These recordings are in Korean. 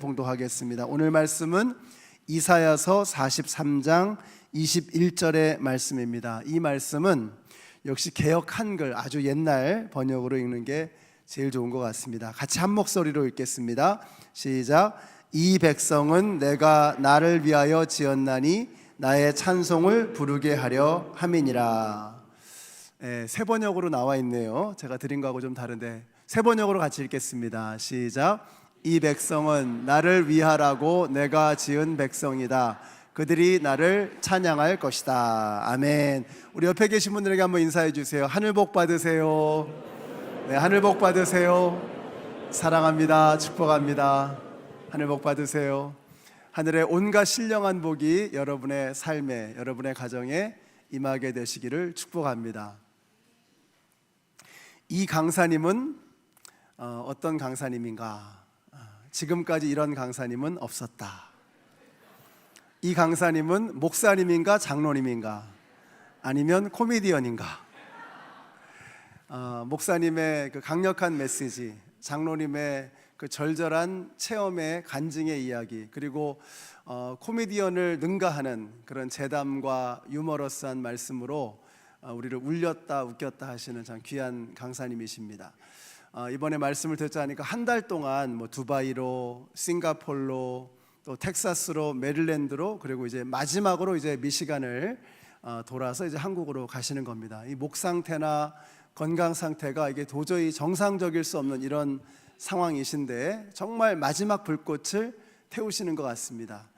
봉독하겠습니다. 오늘 말씀은 이사야서 43장 21절의 말씀입니다. 이 말씀은 역시 개역 한글 아주 옛날 번역으로 읽는 게 제일 좋은 것 같습니다. 같이 한 목소리로 읽겠습니다. 시작. 이 백성은 내가 나를 위하여 지었나니 나의 찬송을 부르게 하려 함이니라. 새 번역으로 나와 있네요. 제가 드린 거하고 좀 다른데 새 번역으로 같이 읽겠습니다. 시작. 이 백성은 나를 위하라고 내가 지은 백성이다. 그들이 나를 찬양할 것이다. 아멘. 우리 옆에 계신 분들에게 한번 인사해 주세요. 하늘 복 받으세요. 네, 하늘 복 받으세요. 사랑합니다. 축복합니다. 하늘 복 받으세요. 하늘의 온갖 신령한 복이 여러분의 삶에, 여러분의 가정에 임하게 되시기를 축복합니다. 이 강사님은 어떤 강사님인가? 지금까지 이런 강사님은 없었다. 이 강사님은 목사님인가 장로님인가? 아니면 코미디언인가? 목사님의 그 강력한 메시지, 장로님의 그 절절한 체험의 간증의 이야기, 그리고 코미디언을 능가하는 그런 재담과 유머러스한 말씀으로 우리를 울렸다 웃겼다 하시는 참 귀한 강사님이십니다. 이번에 말씀을 듣자니까 한 달 동안 두바이로, 싱가폴로, 또 텍사스로, 메릴랜드로, 그리고 이제 마지막으로 이제 미시간을 돌아서 이제 한국으로 가시는 겁니다. 이 목 상태나 건강 상태가 이게 도저히 정상적일 수 없는 이런 상황이신데 정말 마지막 불꽃을 태우시는 것 같습니다.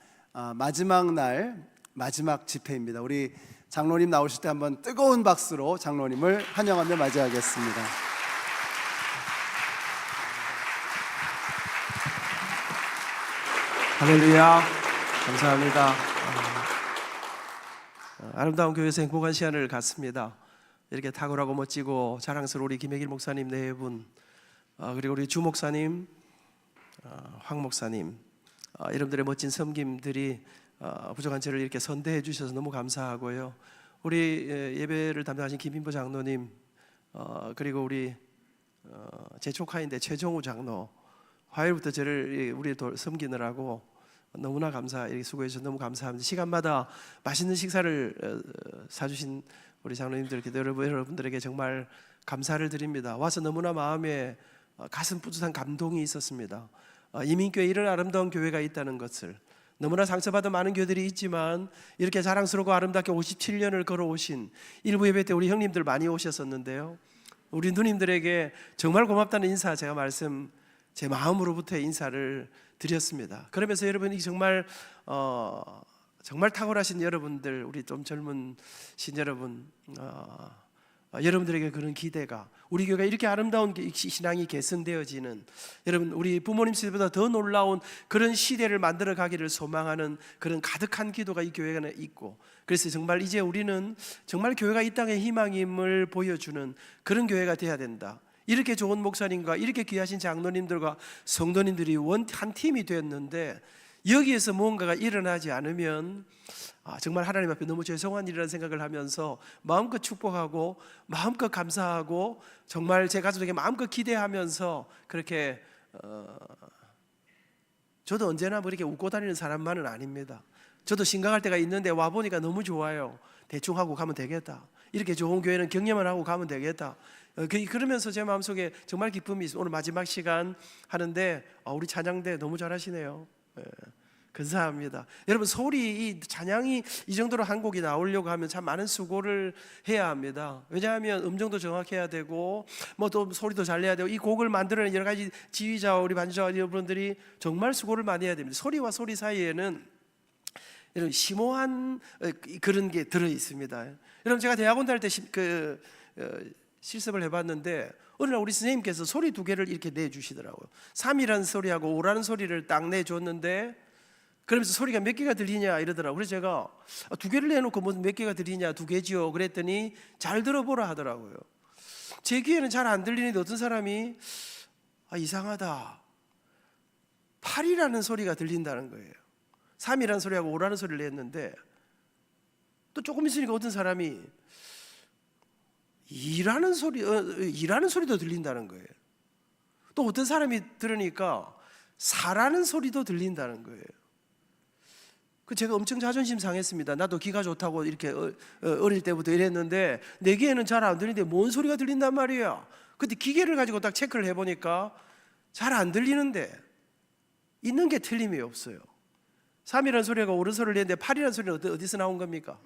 마지막 날 마지막 집회입니다. 우리 장로님 나오실 때 한번 뜨거운 박수로 장로님을 환영하며 맞이하겠습니다. 할렐루야. 감사합니다. 아름다운 교회에서 행복한 시간을 갖습니다. 이렇게 탁월하고 멋지고 자랑스러운 우리 김혜길 목사님 네 분, 그리고 우리 주 목사님, 황 목사님, 여러분들의 멋진 섬김들이 부족한 저를 이렇게 선대해 주셔서 너무 감사하고요. 우리 예배를 담당하신 김인보 장로님, 그리고 우리 제 조카인데 최정우 장로, 화요일부터 저를 우리 섬기느라고 너무나 이렇게 수고해 주셔서 너무 감사합니다. 시간마다 맛있는 식사를 사주신 우리 장로님들께 여러분들에게 정말 감사를 드립니다. 와서 너무나 마음에 가슴 뿌듯한 감동이 있었습니다. 이민교회 이런 아름다운 교회가 있다는 것을, 너무나 상처받은 많은 교회들이 있지만 이렇게 자랑스럽고 아름답게 57년을 걸어오신 일부 예배 때 우리 형님들 많이 오셨었는데요, 우리 누님들에게 정말 고맙다는 인사 제가 제 마음으로부터의 인사를 드렸습니다. 그러면서 여러분이 정말 탁월하신 여러분들, 우리 좀 젊은 신 여러분, 여러분들에게 그런 기대가, 우리 교회가 이렇게 아름다운 신앙이 개선되어지는, 여러분 우리 부모님 시대보다 더 놀라운 그런 시대를 만들어 가기를 소망하는 그런 가득한 기도가 이 교회가 있고, 그래서 정말 이제 우리는 정말 교회가 이 땅의 희망임을 보여주는 그런 교회가 되어야 된다. 이렇게 좋은 목사님과 이렇게 귀하신 장로님들과 성도님들이 한 팀이 됐는데 여기에서 무언가가 일어나지 않으면 정말 하나님 앞에 너무 죄송한 일이라는 생각을 하면서 마음껏 축복하고 마음껏 감사하고 정말 제 가족에게 마음껏 기대하면서 그렇게 저도 언제나 이렇게 웃고 다니는 사람만은 아닙니다. 저도 심각할 때가 있는데 와보니까 너무 좋아요. 대충 하고 가면 되겠다. 이렇게 좋은 교회는 격려만 하고 가면 되겠다. 그러면서 제 마음속에 정말 기쁨이 있어요. 오늘 마지막 시간 하는데 우리 찬양대 너무 잘하시네요. 감사합니다. 여러분 이 찬양이 이 정도로 한 곡이 나오려고 하면 참 많은 수고를 해야 합니다. 왜냐하면 음정도 정확해야 되고 또 소리도 잘 내야 되고, 이 곡을 만들어낸 여러 가지 지휘자, 우리 반주자 여러분들이 정말 수고를 많이 해야 됩니다. 소리와 소리 사이에는 이런 심오한 그런 게 들어 있습니다. 여러분 제가 대학원 다닐 때 실습을 해봤는데 어느 날 우리 선생님께서 소리 두 개를 이렇게 내주시더라고요. 3이라는 소리하고 5라는 소리를 딱 내줬는데, 그러면서 소리가 몇 개가 들리냐 이러더라고요. 그래서 제가 두 개를 내놓고 몇 개가 들리냐, 두 개지요 그랬더니 잘 들어보라 하더라고요. 제 귀에는 잘 안 들리는데 어떤 사람이 이상하다, 8이라는 소리가 들린다는 거예요. 3이라는 소리하고 5라는 소리를 냈는데, 또 조금 있으니까 어떤 사람이 2라는 소리도 들린다는 거예요. 또 어떤 사람이 들으니까 사라는 소리도 들린다는 거예요. 그 제가 엄청 자존심 상했습니다. 나도 귀가 좋다고 이렇게 어릴 때부터 이랬는데 내 귀에는 잘 안 들리는데 뭔 소리가 들린단 말이야. 근데 기계를 가지고 딱 체크를 해보니까 잘 안 들리는데 있는 게 틀림이 없어요. 3이라는 소리가 옳은 소리를 냈는데 8이라는 소리는 어디서 나온 겁니까?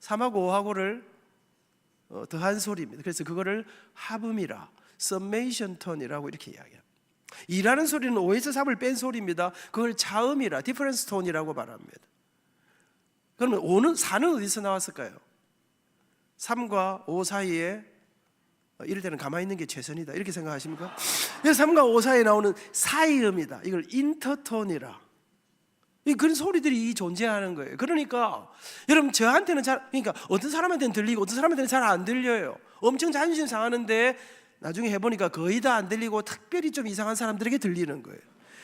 3하고 5하고를 더한 소리입니다. 그래서 그거를 합음이라, summation tone이라고 이렇게 이야기합니다. 2라는 소리는 5에서 3을 뺀 소리입니다. 그걸 자음이라, difference tone이라고 말합니다. 그러면 4는 어디서 나왔을까요? 3과 5 사이에 이럴 때는 가만히 있는 게 최선이다 이렇게 생각하십니까? 3과 5 사이에 나오는 사이음이다. 이걸 인터톤이라. 그런 소리들이 존재하는 거예요. 그러니까 여러분 저한테는 그러니까 어떤 사람한테는 들리고 어떤 사람한테는 잘 안 들려요. 엄청 자존심 상하는데 나중에 해보니까 거의 다 안 들리고 특별히 좀 이상한 사람들에게 들리는 거예요.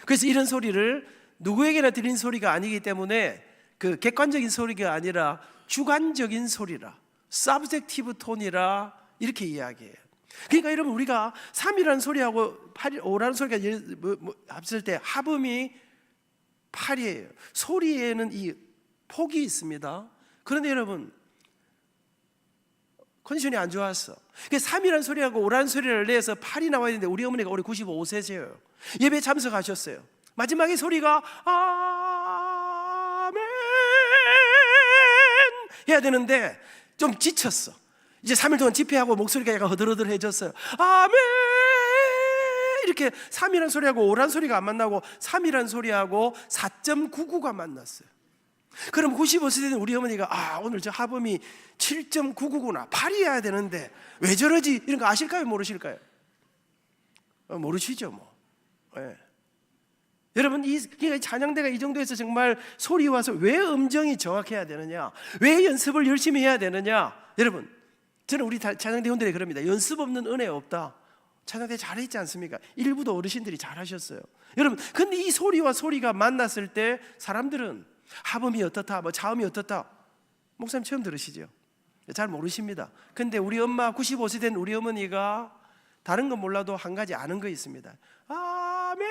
그래서 이런 소리를 누구에게나 들리는 소리가 아니기 때문에 그 객관적인 소리가 아니라 주관적인 소리라, subjective tone이라 이렇게 이야기해요. 그러니까 여러분 우리가 3이라는 소리하고 5라는 소리가 합칠 때 합음이 8이에요. 소리에는 이 폭이 있습니다. 그런데 여러분 컨디션이 안 좋았어. 3이라는 소리하고 5라는 소리를 내서 8이 나와야 되는데 우리 어머니가 올해 95세세요. 예배에 참석하셨어요. 마지막에 소리가 아멘 해야 되는데 좀 지쳤어. 이제 3일 동안 집회하고 목소리가 약간 허들허들해졌어요. 아멘 이렇게 3이라는 소리하고 5라는 소리가 안 만나고 3이라는 소리하고 4.99가 만났어요. 그럼 95세 된 우리 어머니가 오늘 저 합음이 7.99구나 8이어야 되는데 왜 저러지? 이런 거 아실까요? 모르실까요? 모르시죠 뭐. 네. 여러분 그러니까 찬양대가 이 정도에서 정말 소리 와서 왜 음정이 정확해야 되느냐, 왜 연습을 열심히 해야 되느냐. 여러분 저는 우리 찬양대 회원들이 그럽니다. 연습 없는 은혜 없다. 찬양대 잘했지 않습니까? 일부도 어르신들이 잘하셨어요. 여러분 근데 이 소리와 소리가 만났을 때 사람들은 합음이 어떻다, 뭐 자음이 어떻다, 목사님 처음 들으시죠? 잘 모르십니다. 근데 우리 엄마 95세 된 우리 어머니가 다른 건 몰라도 한 가지 아는 거 있습니다. 아멘.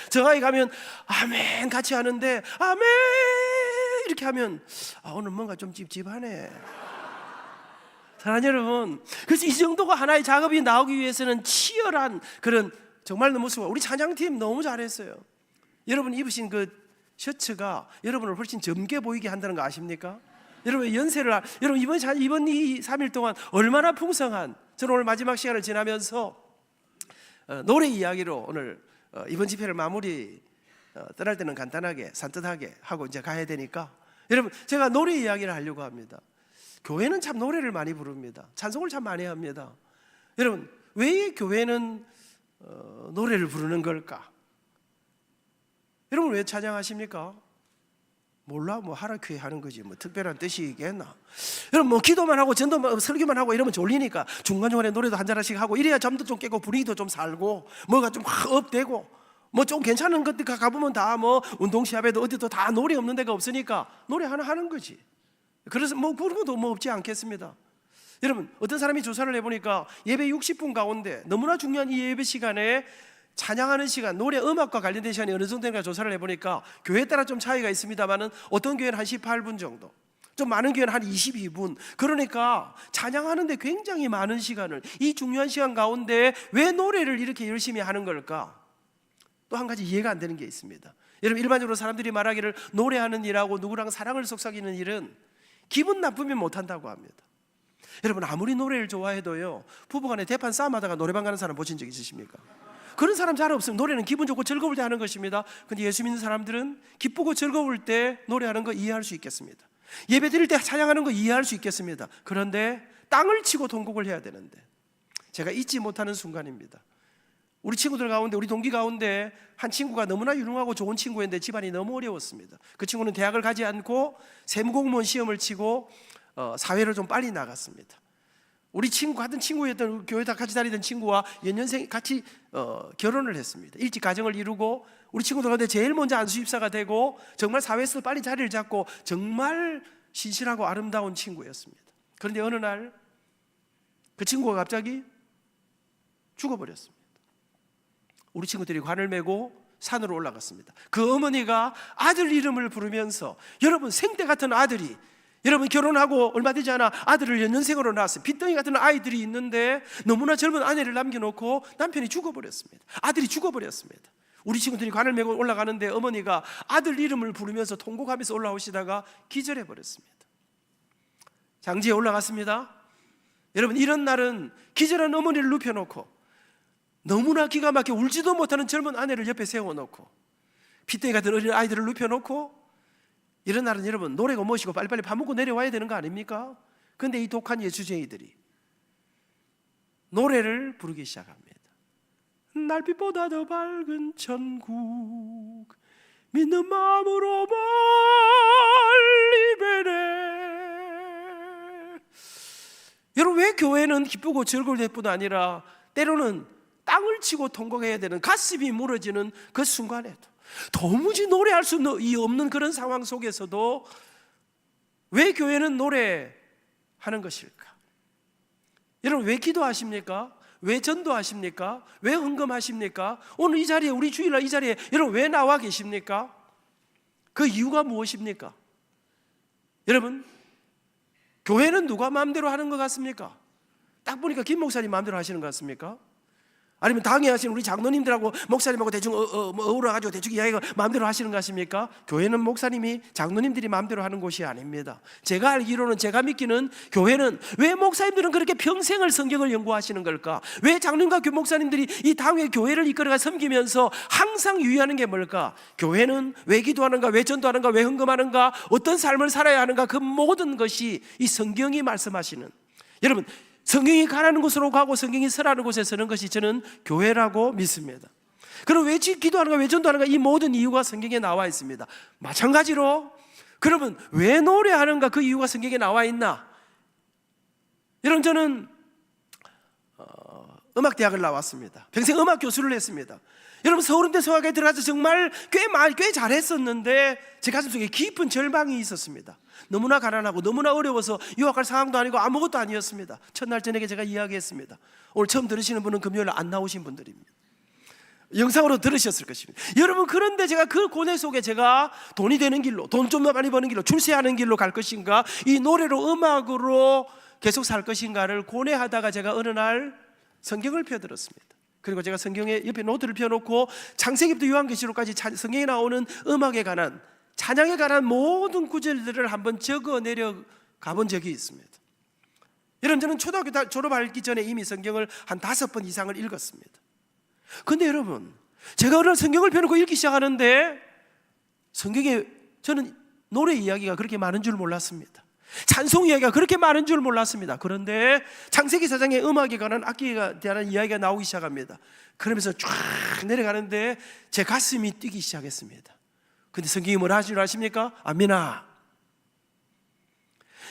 저가에 가면 아멘 같이 하는데 아멘 이렇게 하면 오늘 뭔가 좀 찝찝하네. 사랑하는 여러분, 그래서 이 정도가 하나의 작업이 나오기 위해서는 치열한 그런 정말 너무 수고. 우리 찬양팀 너무 잘했어요. 여러분 입으신 그 셔츠가 여러분을 훨씬 젊게 보이게 한다는 거 아십니까? 여러분 연세를 여러분 이번 이 3일 동안 얼마나 풍성한, 저는 오늘 마지막 시간을 지나면서 노래 이야기로 오늘 이번 집회를 마무리 떠날 때는 간단하게 산뜻하게 하고 이제 가야 되니까 여러분 제가 노래 이야기를 하려고 합니다. 교회는 참 노래를 많이 부릅니다. 찬송을 참 많이 합니다. 여러분 왜 교회는 노래를 부르는 걸까? 여러분 왜 찬양하십니까? 몰라, 뭐 하라 퀴 하는 거지 뭐 특별한 뜻이 있겠나? 여러분 뭐 기도만 하고 전도 설교만 하고 이러면 졸리니까 중간중간에 노래도 한 잔씩 하고 이래야 잠도 좀 깨고 분위기도 좀 살고 뭐가 좀 업되고 뭐 좀 괜찮은 것들 가보면 다 뭐 운동 시합에도 어디도 다 노래 없는 데가 없으니까 노래 하나 하는 거지. 그래서 뭐 그런 것도 뭐 없지 않겠습니다. 여러분 어떤 사람이 조사를 해보니까 예배 60분 가운데 너무나 중요한 이 예배 시간에 찬양하는 시간, 노래 음악과 관련된 시간이 어느 정도인가 조사를 해보니까 교회에 따라 좀 차이가 있습니다만은 어떤 교회는 한 18분 정도, 좀 많은 교회는 한 22분. 그러니까 찬양하는데 굉장히 많은 시간을, 이 중요한 시간 가운데 왜 노래를 이렇게 열심히 하는 걸까? 또 한 가지 이해가 안 되는 게 있습니다. 여러분 일반적으로 사람들이 말하기를 노래하는 일하고 누구랑 사랑을 속삭이는 일은 기분 나쁘면 못한다고 합니다. 여러분 아무리 노래를 좋아해도요 부부간에 대판 싸움하다가 노래방 가는 사람 보신 적 있으십니까? 그런 사람 잘 없으면 노래는 기분 좋고 즐거울 때 하는 것입니다. 근데 예수 믿는 사람들은 기쁘고 즐거울 때 노래하는 거 이해할 수 있겠습니다. 예배 드릴 때 찬양하는 거 이해할 수 있겠습니다. 그런데 땅을 치고 통곡을 해야 되는데 제가 잊지 못하는 순간입니다. 우리 친구들 가운데, 우리 동기 가운데 한 친구가 너무나 유능하고 좋은 친구였는데 집안이 너무 어려웠습니다. 그 친구는 대학을 가지 않고 세무공무원 시험을 치고 사회를 좀 빨리 나갔습니다. 우리 친구 같은 친구였던 교회 다 같이 다니던 친구와 연년생 같이 결혼을 했습니다. 일찍 가정을 이루고 우리 친구들 가운데 제일 먼저 안수집사가 되고 정말 사회에서 빨리 자리를 잡고 정말 신실하고 아름다운 친구였습니다. 그런데 어느 날 그 친구가 갑자기 죽어버렸습니다. 우리 친구들이 관을 메고 산으로 올라갔습니다. 그 어머니가 아들 이름을 부르면서, 여러분 생때 같은 아들이, 여러분 결혼하고 얼마 되지 않아 아들을 연년생으로 낳았어요. 빚덩이 같은 아이들이 있는데 너무나 젊은 아내를 남겨놓고 남편이 죽어버렸습니다. 아들이 죽어버렸습니다. 우리 친구들이 관을 메고 올라가는데 어머니가 아들 이름을 부르면서 통곡하면서 올라오시다가 기절해버렸습니다. 장지에 올라갔습니다. 여러분 이런 날은 기절한 어머니를 눕혀놓고 너무나 기가 막혀 울지도 못하는 젊은 아내를 옆에 세워놓고 핏덩이 같은 어린 아이들을 눕혀놓고, 이런 날은 여러분 노래가 멋이고 빨리빨리 밥 먹고 내려와야 되는 거 아닙니까? 그런데 이 독한 예수쟁이들이 노래를 부르기 시작합니다. 날빛보다 더 밝은 천국 믿는 마음으로 멀리 베네. 여러분 왜 교회는 기쁘고 즐거울 때뿐 아니라 때로는 땅을 치고 통곡해야 되는, 가슴이 무너지는 그 순간에도 도무지 노래할 수 없는 그런 상황 속에서도 왜 교회는 노래하는 것일까? 여러분 왜 기도하십니까? 왜 전도하십니까? 왜 헌금하십니까? 오늘 이 자리에, 우리 주일날 이 자리에 여러분 왜 나와 계십니까? 그 이유가 무엇입니까? 여러분 교회는 누가 마음대로 하는 것 같습니까? 딱 보니까 김 목사님 마음대로 하시는 것 같습니까? 아니면 당에 하시는 우리 장로님들하고 목사님하고 대충 어우러가지고 대충 이야기가 마음대로 하시는 것 같습니까? 교회는 목사님이, 장로님들이 마음대로 하는 곳이 아닙니다. 제가 알기로는, 제가 믿기는 교회는, 왜 목사님들은 그렇게 평생을 성경을 연구하시는 걸까? 왜 장로님과 목사님들이 이 당회 교회를 이끌어가 섬기면서 항상 유의하는 게 뭘까? 교회는 왜 기도하는가, 왜 전도하는가, 왜 헌금하는가, 어떤 삶을 살아야 하는가, 그 모든 것이 이 성경이 말씀하시는, 여러분 성경이 가라는 곳으로 가고 성경이 서라는 곳에 서는 것이 저는 교회라고 믿습니다. 그럼 왜 기도하는가, 왜 전도하는가, 이 모든 이유가 성경에 나와 있습니다. 마찬가지로 그러면 왜 노래하는가, 그 이유가 성경에 나와 있나? 여러분 저는 음악대학을 나왔습니다. 평생 음악 교수를 했습니다. 여러분 서울대 성악에 들어가서 정말 꽤 잘했었는데 제 가슴속에 깊은 절망이 있었습니다. 너무나 가난하고 너무나 어려워서 유학할 상황도 아니고 아무것도 아니었습니다. 첫날 저녁에 제가 이야기했습니다. 오늘 처음 들으시는 분은 금요일 안 나오신 분들입니다. 영상으로 들으셨을 것입니다. 여러분 그런데 제가 그 고뇌 속에 제가 돈이 되는 길로, 돈 좀 더 많이 버는 길로, 출세하는 길로 갈 것인가, 이 노래로 음악으로 계속 살 것인가를 고뇌하다가 제가 어느 날 성경을 펴들었습니다. 그리고 제가 성경에 옆에 노트를 펴놓고 창세기부터 요한계시록까지 성경에 나오는 음악에 관한, 찬양에 관한 모든 구절들을 한번 적어 내려가 본 적이 있습니다. 여러분 저는 초등학교 졸업하기 전에 이미 성경을 한 5번 이상을 읽었습니다. 근데 여러분 제가 어느 성경을 펴놓고 읽기 시작하는데 성경에 저는 노래 이야기가 그렇게 많은 줄 몰랐습니다. 찬송 이야기가 그렇게 많은 줄 몰랐습니다. 그런데 창세기 4장의 음악에 관한, 악기에 대한 이야기가 나오기 시작합니다. 그러면서 쫙 내려가는데 제 가슴이 뛰기 시작했습니다. 근데 성경이 뭐라 하시는 줄 아십니까? 아미나,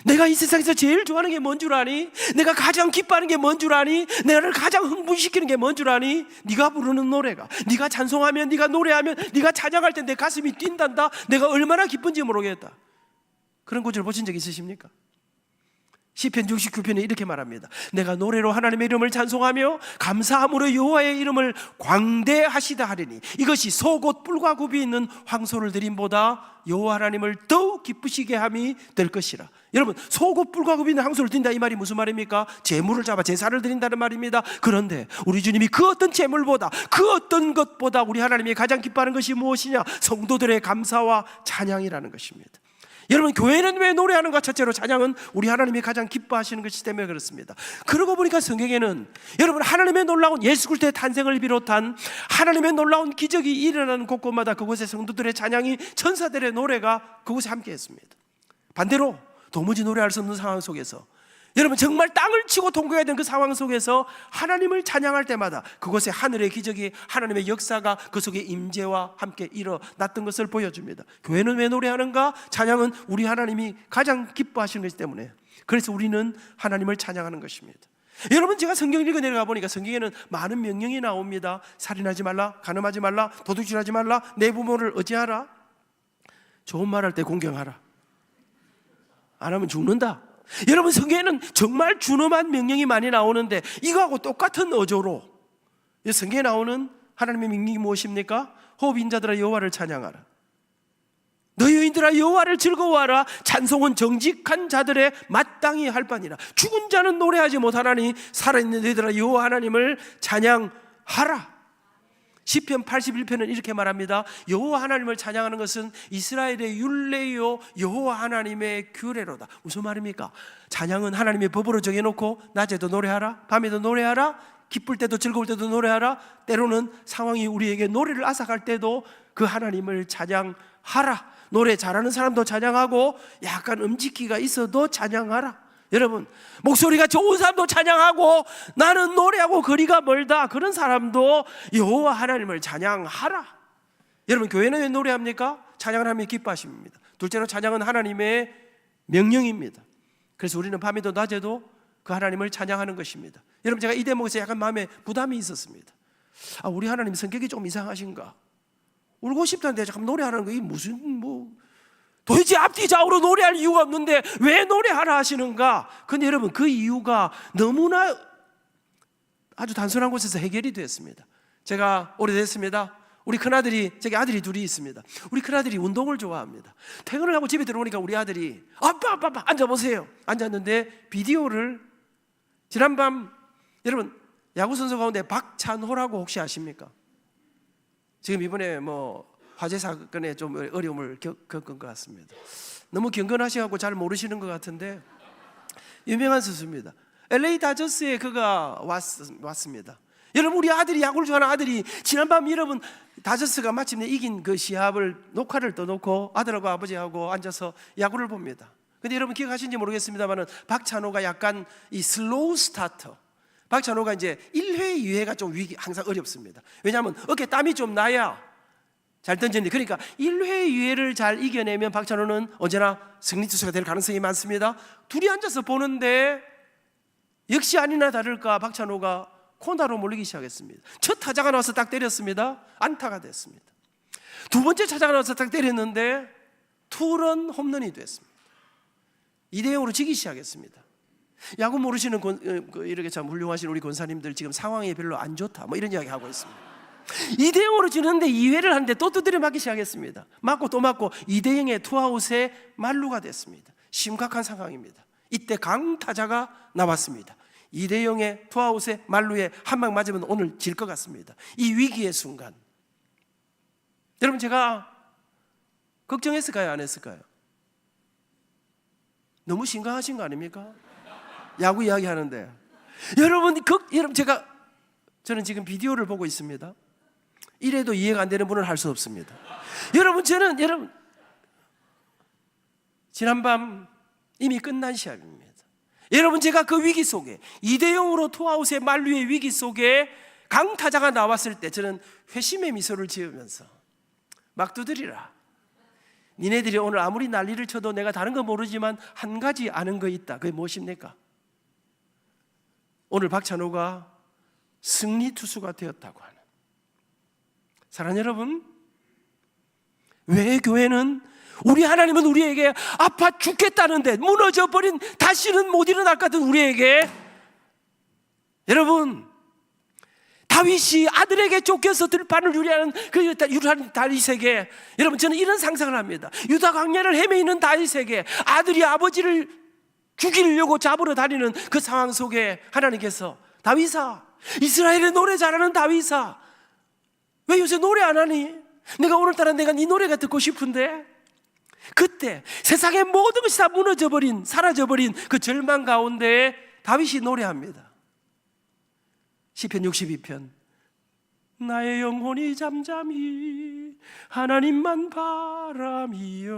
내가 이 세상에서 제일 좋아하는 게 뭔 줄 아니? 내가 가장 기뻐하는 게 뭔 줄 아니? 나를 가장 흥분시키는 게 뭔 줄 아니? 네가 부르는 노래가, 네가 찬송하면, 네가 노래하면, 네가 찬양할 때 내 가슴이 뛴단다. 내가 얼마나 기쁜지 모르겠다. 그런 구절 보신 적 있으십니까? 시편 69편에 이렇게 말합니다. 내가 노래로 하나님의 이름을 찬송하며 감사함으로 여호와의 이름을 광대하시다 하리니 이것이 속옷 뿔과 굽이 있는 황소를 드림보다 여호와 하나님을 더욱 기쁘시게 함이 될 것이라. 여러분 속옷 뿔과 굽이 있는 황소를 드린다, 이 말이 무슨 말입니까? 제물을 잡아 제사를 드린다는 말입니다. 그런데 우리 주님이 그 어떤 제물보다, 그 어떤 것보다 우리 하나님이 가장 기뻐하는 것이 무엇이냐? 성도들의 감사와 찬양이라는 것입니다. 여러분 교회는 왜 노래하는가? 첫째로 찬양은 우리 하나님이 가장 기뻐하시는 것이기 때문에 그렇습니다. 그러고 보니까 성경에는 여러분 하나님의 놀라운 예수 그리스도의 탄생을 비롯한 하나님의 놀라운 기적이 일어나는 곳곳마다 그곳의 성도들의 찬양이, 천사들의 노래가 그곳에 함께했습니다. 반대로 도무지 노래할 수 없는 상황 속에서, 여러분 정말 땅을 치고 통곡해야 되는 그 상황 속에서 하나님을 찬양할 때마다 그곳에 하늘의 기적이, 하나님의 역사가 그 속에 임재와 함께 일어났던 것을 보여줍니다. 교회는 왜 노래하는가? 찬양은 우리 하나님이 가장 기뻐하시는 것이기 때문에, 그래서 우리는 하나님을 찬양하는 것입니다. 여러분 제가 성경을 읽어 내려가 보니까 성경에는 많은 명령이 나옵니다. 살인하지 말라, 간음하지 말라, 도둑질하지 말라, 내 부모를 어찌하라, 좋은 말 할 때 공경하라, 안 하면 죽는다. 여러분 성경에는 정말 준엄한 명령이 많이 나오는데 이거하고 똑같은 어조로 성경에 나오는 하나님의 명령이 무엇입니까? 호흡 인자들아 여호와를 찬양하라. 너희 여인들아 여호와를 즐거워하라. 찬송은 정직한 자들의 마땅히 할 바니라. 죽은 자는 노래하지 못하나니 살아있는 너희들아 여호와 하나님을 찬양하라. 시편 81편은 이렇게 말합니다. 여호와 하나님을 찬양하는 것은 이스라엘의 율례요 여호와 하나님의 규례로다. 무슨 말입니까? 찬양은 하나님의 법으로 정해놓고 낮에도 노래하라, 밤에도 노래하라, 기쁠 때도 즐거울 때도 노래하라, 때로는 상황이 우리에게 노래를 앗아갈 때도 그 하나님을 찬양하라. 노래 잘하는 사람도 찬양하고 약간 음직기가 있어도 찬양하라. 여러분, 목소리가 좋은 사람도 찬양하고 나는 노래하고 거리가 멀다 그런 사람도 여호와 하나님을 찬양하라. 여러분, 교회는 왜 노래합니까? 찬양을 하면 기뻐하십니다. 둘째로 찬양은 하나님의 명령입니다. 그래서 우리는 밤에도 낮에도 그 하나님을 찬양하는 것입니다. 여러분, 제가 이 대목에서 약간 마음에 부담이 있었습니다. 우리 하나님 성격이 좀 이상하신가? 울고 싶다는데 잠깐 노래하는 거, 이 무슨 도대체 앞뒤 좌우로 노래할 이유가 없는데 왜 노래하라 하시는가? 근데 여러분, 그 이유가 너무나 아주 단순한 곳에서 해결이 됐습니다. 제가 오래됐습니다. 우리 큰아들이, 저기 아들이 둘이 있습니다. 우리 큰아들이 운동을 좋아합니다. 퇴근을 하고 집에 들어오니까 우리 아들이 아빠 앉아보세요. 앉았는데 비디오를 지난밤, 여러분 야구선수 가운데 박찬호라고 혹시 아십니까? 지금 이번에 화재 사건에 좀 어려움을 겪은 것 같습니다. 너무 경건하셔서 잘 모르시는 것 같은데 유명한 선수입니다. LA 다저스에 그가 왔습니다. 여러분, 우리 아들이, 야구를 좋아하는 아들이 지난밤 여러분 다저스가 마침내 이긴 그 시합을 녹화를 떠놓고 아들하고 아버지하고 앉아서 야구를 봅니다. 근데 여러분 기억하신지 모르겠습니다만은 박찬호가 약간 이 슬로우 스타터, 박찬호가 이제 1회, 2회가 좀 항상 어렵습니다. 왜냐하면 어깨 땀이 좀 나야 잘 던지는데, 그러니까 1회, 2회를 잘 이겨내면 박찬호는 언제나 승리 투수가 될 가능성이 많습니다. 둘이 앉아서 보는데 역시 아니나 다를까 박찬호가 코너로 몰리기 시작했습니다. 첫 타자가 나와서 딱 때렸습니다. 안타가 됐습니다. 두 번째 타자가 나와서 딱 때렸는데 투런 홈런이 됐습니다. 2대0으로 지기 시작했습니다. 야구 모르시는 이렇게 참 훌륭하신 우리 권사님들 지금 상황이 별로 안 좋다 이런 이야기 하고 있습니다. 2대0으로 지는데 2회를 하는데 또 두드려 맞기 시작했습니다. 맞고 또 맞고 2대0의 투아웃의 만루가 됐습니다. 심각한 상황입니다. 이때 강타자가 나왔습니다. 2대0의 투아웃의 만루에 한 방 맞으면 오늘 질 것 같습니다. 이 위기의 순간, 여러분 제가 걱정했을까요? 안 했을까요? 너무 심각하신 거 아닙니까? 야구 이야기 하는데 여러분 저는 지금 비디오를 보고 있습니다. 이래도 이해가 안 되는 분은 할 수 없습니다. 여러분 지난밤 이미 끝난 시합입니다. 여러분, 제가 그 위기 속에 2대0으로 투아웃의 만루의 위기 속에 강타자가 나왔을 때 저는 회심의 미소를 지으면서 막 두드리라. 니네들이 오늘 아무리 난리를 쳐도 내가 다른 거 모르지만 한 가지 아는 거 있다. 그게 무엇입니까? 오늘 박찬호가 승리 투수가 되었다고 하는. 사랑하는 여러분, 왜 교회는, 우리 하나님은 우리에게 아파 죽겠다는데 무너져버린 다시는 못 일어날 것 같은 우리에게, 여러분 다윗이 아들에게 쫓겨서 들판을 유리하는 그 다윗에게, 여러분 저는 이런 상상을 합니다. 유다 광야를 헤매이는 다윗에게 아들이 아버지를 죽이려고 잡으러 다니는 그 상황 속에 하나님께서 다윗아, 이스라엘의 노래 잘하는 다윗아, 왜 요새 노래 안 하니? 내가 오늘따라 내가 네 노래가 듣고 싶은데. 그때 세상의 모든 것이 다 무너져버린, 사라져버린 그 절망 가운데 다윗이 노래합니다. 시편 62편. 나의 영혼이 잠잠히 하나님만 바라미요,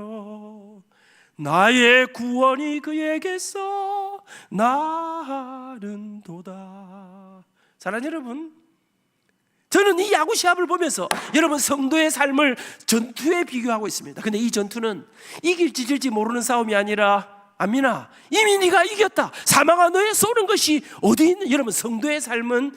나의 구원이 그에게서 나는도다. 사랑하는 여러분, 저는 이 야구 시합을 보면서 여러분 성도의 삶을 전투에 비교하고 있습니다. 근데 이 전투는 이길지 질지 모르는 싸움이 아니라, 안민아 이미 네가 이겼다, 사망아 너의 쏘는 것이 어디 있는, 여러분 성도의 삶은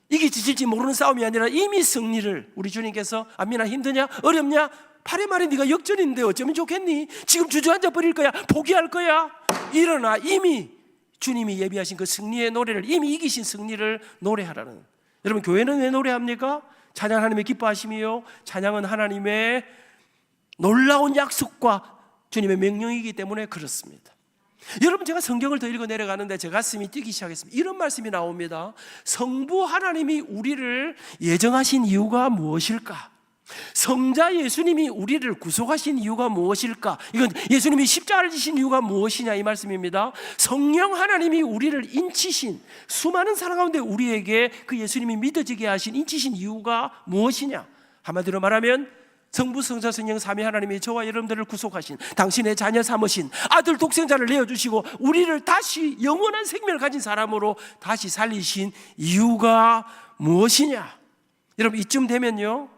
이길지 질지 모르는 싸움이 아니라 이미 승리를 우리 주님께서, 안민아 힘드냐 어렵냐, 8회 말에 네가 역전인데 어쩌면 좋겠니, 지금 주저앉아 버릴 거야, 포기할 거야, 일어나, 이미 주님이 예비하신 그 승리의 노래를, 이미 이기신 승리를 노래하라는. 여러분 교회는 왜 노래합니까? 찬양 하나님의 기뻐하심이요, 찬양은 하나님의 놀라운 약속과 주님의 명령이기 때문에 그렇습니다. 여러분, 제가 성경을 더 읽어 내려가는데 제 가슴이 뛰기 시작했습니다. 이런 말씀이 나옵니다. 성부 하나님이 우리를 예정하신 이유가 무엇일까? 성자 예수님이 우리를 구속하신 이유가 무엇일까? 이건 예수님이 십자가를 지신 이유가 무엇이냐, 이 말씀입니다. 성령 하나님이 우리를 인치신, 수많은 사람 가운데 우리에게 그 예수님이 믿어지게 하신 인치신 이유가 무엇이냐? 한마디로 말하면 성부, 성자, 성령, 삼위 하나님이 저와 여러분들을 구속하신, 당신의 자녀 삼으신 아들 독생자를 내어주시고 우리를 다시 영원한 생명을 가진 사람으로 다시 살리신 이유가 무엇이냐? 여러분, 이쯤 되면요,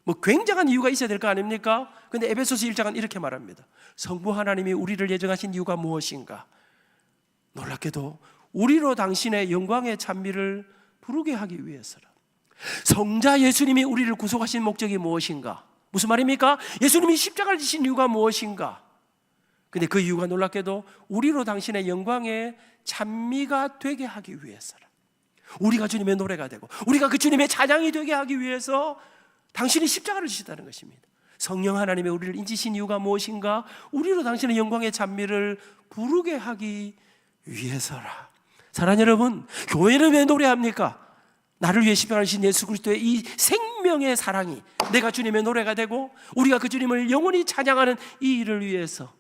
뭐 굉장한 이유가 있어야 될 거 아닙니까? 근데 에베소서 1장은 이렇게 말합니다. 성부 하나님이 우리를 예정하신 이유가 무엇인가? 놀랍게도 우리로 당신의 영광의 찬미를 부르게 하기 위해서라. 성자 예수님이 우리를 구속하신 목적이 무엇인가? 무슨 말입니까? 예수님이 십자가를 지신 이유가 무엇인가? 근데 그 이유가 놀랍게도 우리로 당신의 영광의 찬미가 되게 하기 위해서라. 우리가 주님의 노래가 되고 우리가 그 주님의 찬양이 되게 하기 위해서 당신이 십자가를 지셨다는 것입니다. 성령 하나님의 우리를 인치신 이유가 무엇인가? 우리로 당신의 영광의 찬미를 부르게 하기 위해서라. 사랑하는 여러분, 교회는 왜 노래합니까? 나를 위해 십자가를 예수 그리스도의 이 생명의 사랑이 내가 주님의 노래가 되고 우리가 그 주님을 영원히 찬양하는 이 일을 위해서.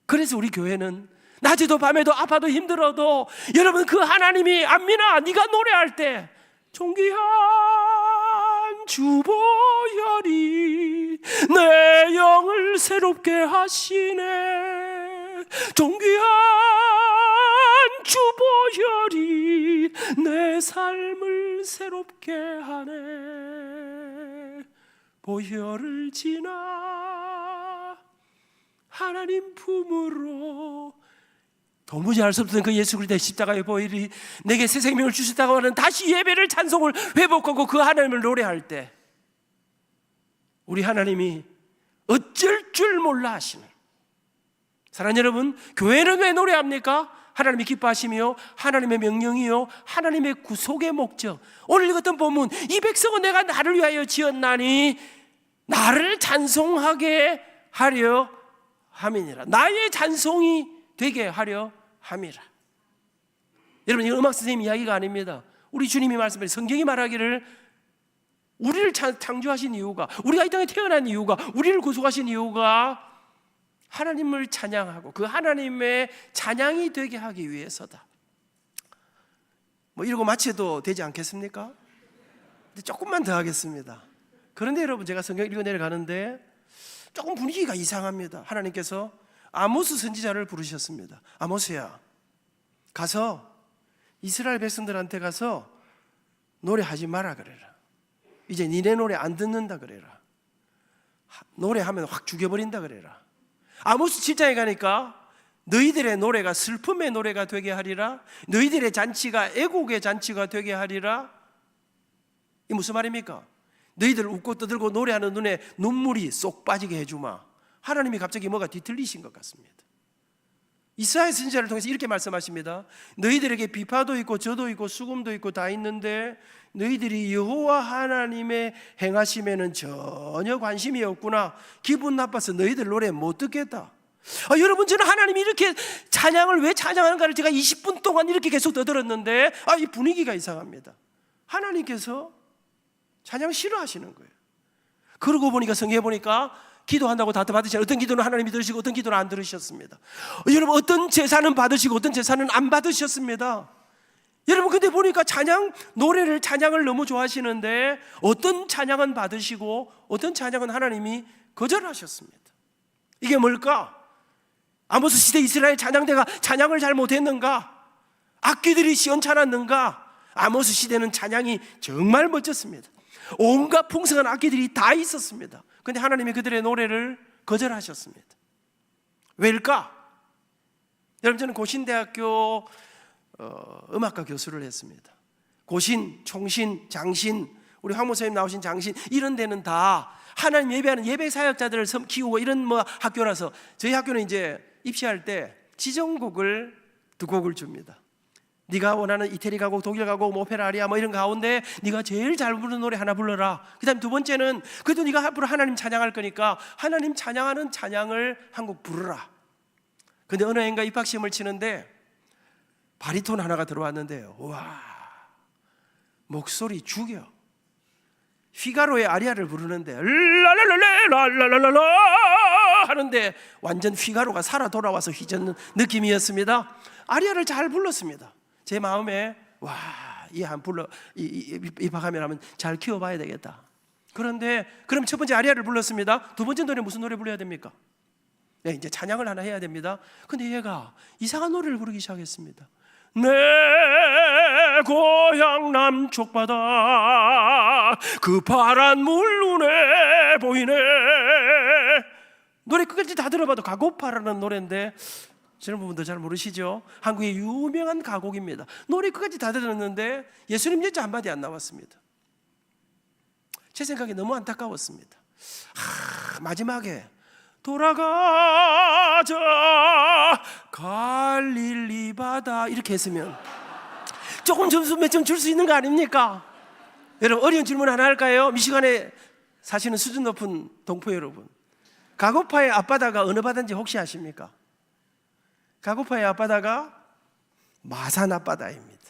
그래서 우리 교회는 낮에도 밤에도 아파도 힘들어도 여러분, 그 하나님이 안미나 네가 노래할 때 존귀한 주보혈이 내 영을 새롭게 하시네. 존귀한 주보혈이 내 삶을 새롭게 하네. 보혈을 지나 하나님 품으로, 도무지 알 수 없던 그 예수 그리스도의 십자가의 보혈이 내게 새 생명을 주셨다고 하는 다시 예배를, 찬송을 회복하고 그 하나님을 노래할 때 우리 하나님이 어쩔 줄 몰라 하시는, 사랑하는 여러분, 교회는 왜 노래합니까? 하나님이 기뻐하시며 하나님의 명령이요 하나님의 구속의 목적. 오늘 읽었던 본문, 이 백성은 내가 나를 위하여 지었나니 나를 찬송하게 하려 함이니라. 나의 찬송이 되게 하려 함이라. 여러분, 이거 음악 선생님 이야기가 아닙니다. 우리 주님이 말씀하신, 성경이 말하기를 우리를 창조하신 이유가, 우리가 이 땅에 태어난 이유가, 우리를 구속하신 이유가 하나님을 찬양하고 그 하나님의 찬양이 되게 하기 위해서다. 뭐 이러고 마쳐도 되지 않겠습니까? 근데 조금만 더 하겠습니다. 그런데 여러분, 제가 성경 읽어 내려가는데 조금 분위기가 이상합니다. 하나님께서 아모스 선지자를 부르셨습니다. 아모스야, 가서 이스라엘 백성들한테 가서 노래하지 마라 그래라. 이제 니네 노래 안 듣는다 그래라. 노래하면 확 죽여버린다 그래라. 아모스 7장에 가니까 너희들의 노래가 슬픔의 노래가 되게 하리라. 너희들의 잔치가 애곡의 잔치가 되게 하리라. 이 무슨 말입니까? 너희들 웃고 떠들고 노래하는 눈에 눈물이 쏙 빠지게 해주마. 하나님이 갑자기 뭐가 뒤틀리신 것 같습니다. 이사야 선지자를 통해서 이렇게 말씀하십니다. 너희들에게 비파도 있고 저도 있고 수금도 있고 다 있는데 너희들이 여호와 하나님의 행하심에는 전혀 관심이 없구나. 기분 나빠서 너희들 노래 못 듣겠다. 여러분, 저는 하나님이 이렇게 찬양을 왜 찬양하는가를 제가 20분 동안 이렇게 계속 떠들었는데 이 분위기가 이상합니다. 하나님께서 찬양 싫어하시는 거예요. 그러고 보니까 성경에 보니까 기도한다고 다 받으시죠. 어떤 기도는 하나님이 들으시고 어떤 기도는 안 들으셨습니다. 여러분, 어떤 제사는 받으시고 어떤 제사는 안 받으셨습니다. 여러분, 근데 보니까 찬양을 너무 좋아하시는데 어떤 찬양은 받으시고 어떤 찬양은 하나님이 거절하셨습니다. 이게 뭘까? 아모스 시대 이스라엘 찬양대가 찬양을 잘 못했는가? 악기들이 시원찮았는가? 아모스 시대는 찬양이 정말 멋졌습니다. 온갖 풍성한 악기들이 다 있었습니다. 그런데 하나님이 그들의 노래를 거절하셨습니다. 왜일까? 여러분, 저는 고신대학교 음악과 교수를 했습니다. 고신, 총신, 장신, 우리 황 목사님 나오신 장신, 이런 데는 다 하나님 예배하는 예배 사역자들을 키우고 이런 학교라서 저희 학교는 이제 입시할 때 지정곡을 2곡을 줍니다. 네가 원하는 이태리 가곡, 독일 가곡, 오페라 아리아 뭐 이런 가운데 네가 제일 잘 부르는 노래 하나 불러라. 그 다음 두 번째는 그래도 네가 앞으로 하나님 찬양할 거니까 하나님 찬양하는 찬양을 한 곡 부르라. 근데 어느 해인가 입학시험을 치는데 바리톤 하나가 들어왔는데요, 와, 목소리 죽여. 피가로의 아리아를 부르는데 랄랄랄랄랄랄랄라 하는데 완전 피가로가 살아 돌아와서 휘젓는 느낌이었습니다. 아리아를 잘 불렀습니다. 제 마음에 와, 이 한 불러 입학하면 하면 잘 키워봐야 되겠다. 그런데 그럼 첫 번째 아리아를 불렀습니다. 두 번째 노래 무슨 노래 불러야 됩니까? 네, 이제 찬양을 하나 해야 됩니다. 근데 얘가 이상한 노래를 부르기 시작했습니다. 내 고향 남쪽 바다 그 파란 물 눈에 보이네. 노래 끝까지 다 들어봐도 가곡파라는 노래인데 저런 부분도 잘 모르시죠? 한국의 유명한 가곡입니다. 노래 끝까지 다 들었는데 예수님 예자 한마디 안 나왔습니다. 제 생각에 너무 안타까웠습니다. 마지막에 돌아가자 갈릴리 바다 이렇게 했으면 조금 점수 몇 점 줄 수 있는 거 아닙니까? 여러분, 어려운 질문 하나 할까요? 미시간에 사시는 수준 높은 동포 여러분, 가고파의 앞바다가 어느 바다인지 혹시 아십니까? 가고파의 앞바다가 마산 앞바다입니다.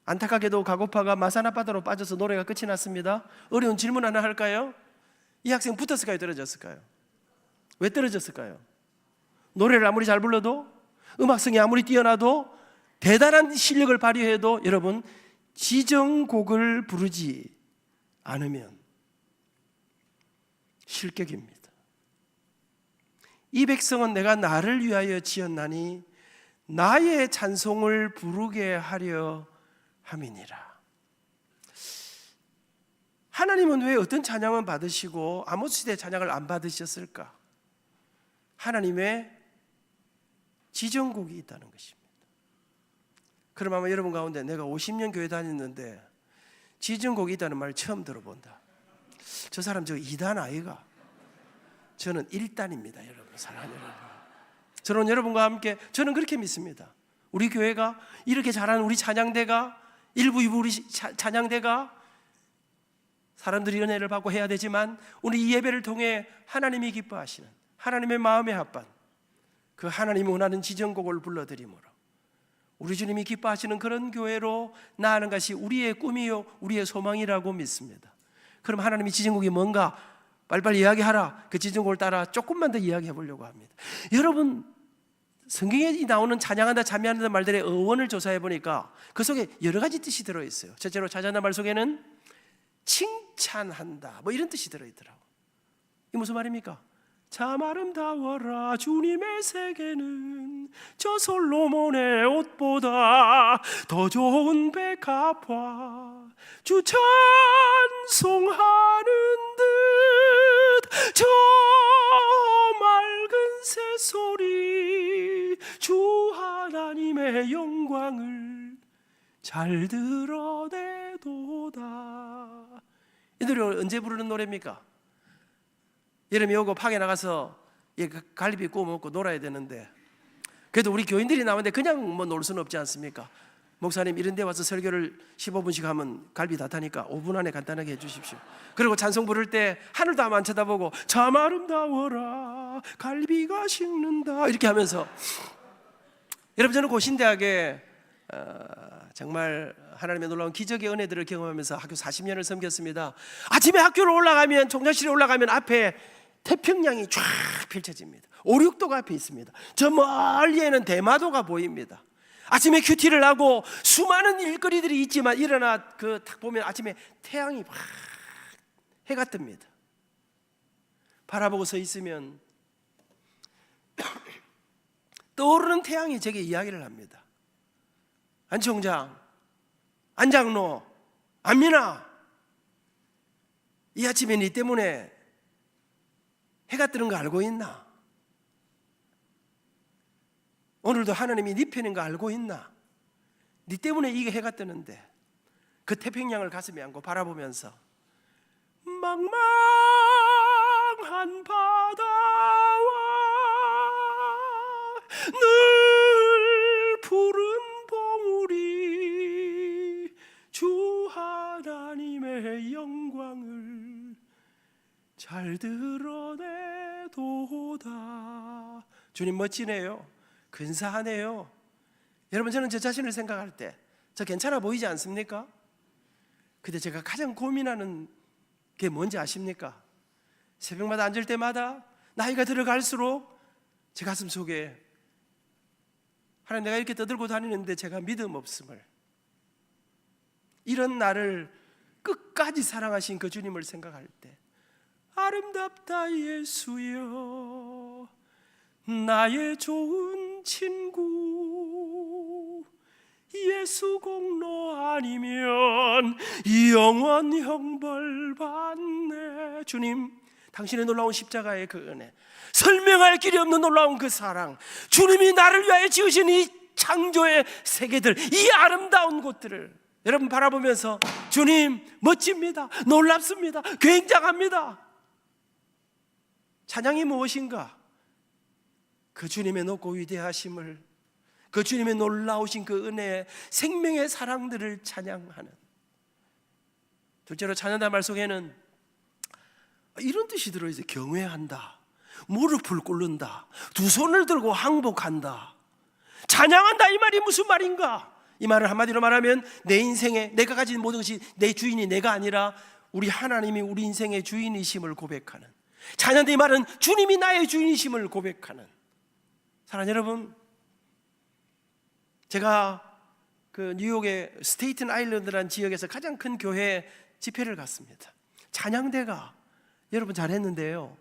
안타깝게도 가고파가 마산 앞바다로 빠져서 노래가 끝이 났습니다. 어려운 질문 하나 할까요? 이 학생 붙었을까요? 떨어졌을까요? 왜 떨어졌을까요? 노래를 아무리 잘 불러도, 음악성이 아무리 뛰어나도, 대단한 실력을 발휘해도 여러분, 지정곡을 부르지 않으면 실격입니다. 이 백성은 내가 나를 위하여 지었나니 나의 찬송을 부르게 하려 함이니라. 하나님은 왜 어떤 찬양은 받으시고 아모스 시대 찬양을 안 받으셨을까? 하나님의 지정곡이 있다는 것입니다. 그럼 아마 여러분 가운데 내가 50년 교회 다녔는데 지정곡이 있다는 말 처음 들어본다. 저 사람 저 2단 아이가? 저는 1단입니다. 여러분, 사랑하는 여러분, 저는 여러분과 함께 저는 그렇게 믿습니다. 우리 교회가 이렇게 잘하는 우리 찬양대가, 1부 2부 우리 찬양대가 사람들이 은혜를 받고 해야 되지만 우리 이 예배를 통해 하나님이 기뻐하시는 하나님의 마음의 합반, 그 하나님이 원하는 지정곡을 불러드림으로 우리 주님이 기뻐하시는 그런 교회로 나아가는 것이 우리의 꿈이요 우리의 소망이라고 믿습니다. 그럼 하나님이 지정곡이 뭔가 빨리빨리 이야기하라. 그 지정곡을 따라 조금만 더 이야기해 보려고 합니다. 여러분, 성경에 나오는 찬양한다, 찬미한다 말들의 어원을 조사해 보니까 그 속에 여러 가지 뜻이 들어있어요. 첫째로 찬양한다 말 속에는 칭찬한다 뭐 이런 뜻이 들어있더라고요. 이게 무슨 말입니까? 참 아름다워라 주님의 세계는 저 솔로몬의 옷보다 더 좋은 백합화 주 찬송하는 듯 저 맑은 새소리 주 하나님의 영광을 잘 드러내도다. 이 노래를 언제 부르는 노래입니까? 여름이 오고 파게 나가서 갈비 구워 먹고 놀아야 되는데 그래도 우리 교인들이 나오는데 그냥 뭐 놀 수는 없지 않습니까? 목사님 이런 데 와서 설교를 15분씩 하면 갈비 다 타니까 5분 안에 간단하게 해주십시오. 그리고 찬송 부를 때 하늘도 안 쳐다보고 참 아름다워라 갈비가 식는다 이렇게 하면서 여러분, 저는 고신대학에 정말 하나님의 놀라운 기적의 은혜들을 경험하면서 학교 40년을 섬겼습니다. 아침에 학교로 올라가면, 총장실에 올라가면 앞에 태평양이 쫙 펼쳐집니다. 5, 6도가 앞에 있습니다. 저 멀리에는 대마도가 보입니다. 아침에 큐티를 하고 수많은 일거리들이 있지만 일어나 딱 보면 아침에 태양이 확 해가 뜹니다. 바라보고 서 있으면 떠오르는 태양이 제게 이야기를 합니다. 안 총장, 안 장로, 안민아, 이 아침에 네 때문에 해가 뜨는 거 알고 있나? 오늘도 하나님이 네 편인 거 알고 있나? 네 때문에 이게 해가 뜨는데 그 태평양을 가슴에 안고 바라보면서 망망한 바다와 늘 푸른 봉 잘 드러내도다. 주님 멋지네요. 근사하네요. 여러분, 저는 저 자신을 생각할 때 저 괜찮아 보이지 않습니까? 근데 제가 가장 고민하는 게 뭔지 아십니까? 새벽마다 앉을 때마다 나이가 들어갈수록 제 가슴 속에 하나님, 내가 이렇게 떠들고 다니는데 제가 믿음 없음을, 이런 나를 끝까지 사랑하신 그 주님을 생각할 때, 아름답다 예수여 나의 좋은 친구, 예수 공로 아니면 영원 형벌 받네. 주님, 당신의 놀라운 십자가의 그 은혜, 설명할 길이 없는 놀라운 그 사랑, 주님이 나를 위하여 지으신 이 창조의 세계들, 이 아름다운 곳들을 여러분 바라보면서, 주님 멋집니다, 놀랍습니다, 굉장합니다. 찬양이 무엇인가? 그 주님의 높고 위대하심을, 그 주님의 놀라우신 그 은혜, 생명의 사랑들을 찬양하는. 둘째로, 찬양단 말 속에는 이런 뜻이 들어있어요. 경외한다, 무릎을 꿇는다, 두 손을 들고 항복한다, 찬양한다. 이 말이 무슨 말인가? 이 말을 한마디로 말하면, 내 인생에 내가 가진 모든 것이 내 주인이 내가 아니라 우리 하나님이 우리 인생의 주인이심을 고백하는. 찬양한다 이 말은 주님이 나의 주인이심을 고백하는. 사랑하는 여러분, 제가 그 뉴욕의 스테이튼 아일랜드라는 지역에서 가장 큰 교회 집회를 갔습니다. 찬양대가 여러분 잘했는데요,